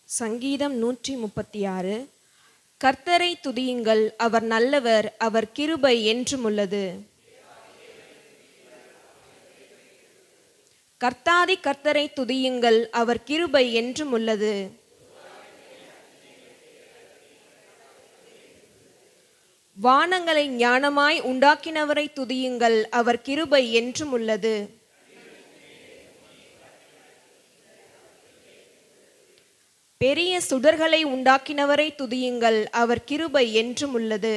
சங்கீதம் 136. கர்த்தரை துதியுங்கள், அவர் நல்லவர், அவர் கிருபை என்றும் உள்ளது. கர்த்தாதி கர்த்தரை துதியுங்கள், அவர் கிருபை என்றும் உள்ளது. வானங்களை ஞானமாய் உண்டாக்கினவரை துதியுங்கள், அவர் கிருபை என்றும் உள்ளது. பெரிய சுடர்களை உண்டாக்கினவரை துதியுங்கள், அவர் கிருபை என்றும் உள்ளது.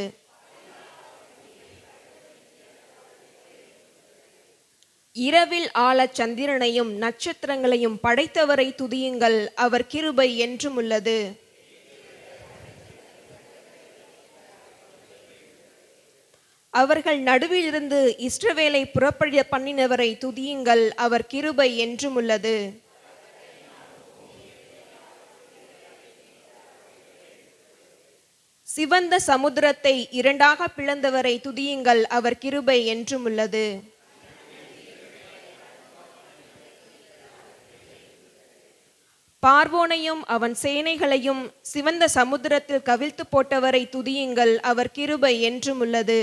இரவில் ஆள சந்திரனையும் நட்சத்திரங்களையும் படைத்தவரை துதியுங்கள், அவர் கிருபை என்றும் உள்ளது. அவர்கள் நடுவிலிருந்து இஸ்ரவேலை புறப்பட பண்ணினவரை துதியுங்கள், அவர் கிருபை என்றும் உள்ளது. சிவந்த சமுத்திரத்தை இரண்டாக பிளந்தவரை துதியுங்கள், அவர் கிருபை என்றும் உள்ளது. பார்வோனையும் அவன் சேனைகளையும் சிவந்த சமுத்திரத்தில் கவிழ்த்து போட்டவரை துதியுங்கள், அவர் கிருபை என்றும் உள்ளது.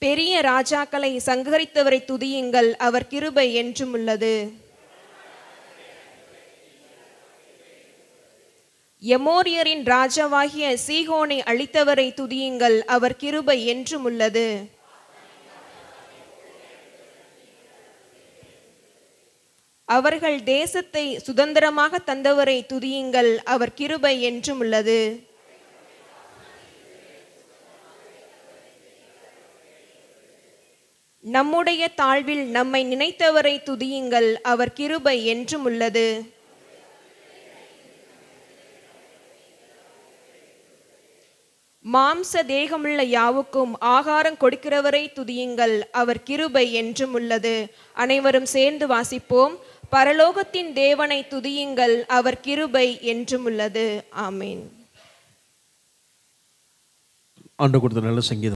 பெரிய ராஜாக்களை சங்கரித்தவரை துதியுங்கள், அவர் கிருபை என்றும் உள்ளது. எமோரியரின் ராஜாவாகிய சீகோனை அழித்தவரை துதியுங்கள், அவர் கிருபை என்றும் உள்ளது. அவர்கள் தேசத்தை சுதந்திரமாக தந்தவரை துதியுங்கள், அவர் கிருபை என்றும் உள்ளது. நம்முடைய தாழ்வில் நம்மை நினைத்தவரை துதியுங்கள், அவர் கிருபை என்றும் உள்ளது. மாம்ச தேகமுள்ள யாவுக்கும் ஆகாரம் கொடுக்கிறவரை துதியுங்கள், அவர் கிருபை என்றும் உள்ளது. அனைவரும் சேர்ந்து வாசிப்போம். பரலோகத்தின் தேவனை துதியுங்கள், அவர் கிருபை என்றும் உள்ளது. ஆமேன். ஆண்டவர் கொடுத்த நல்ல சங்கீதம்.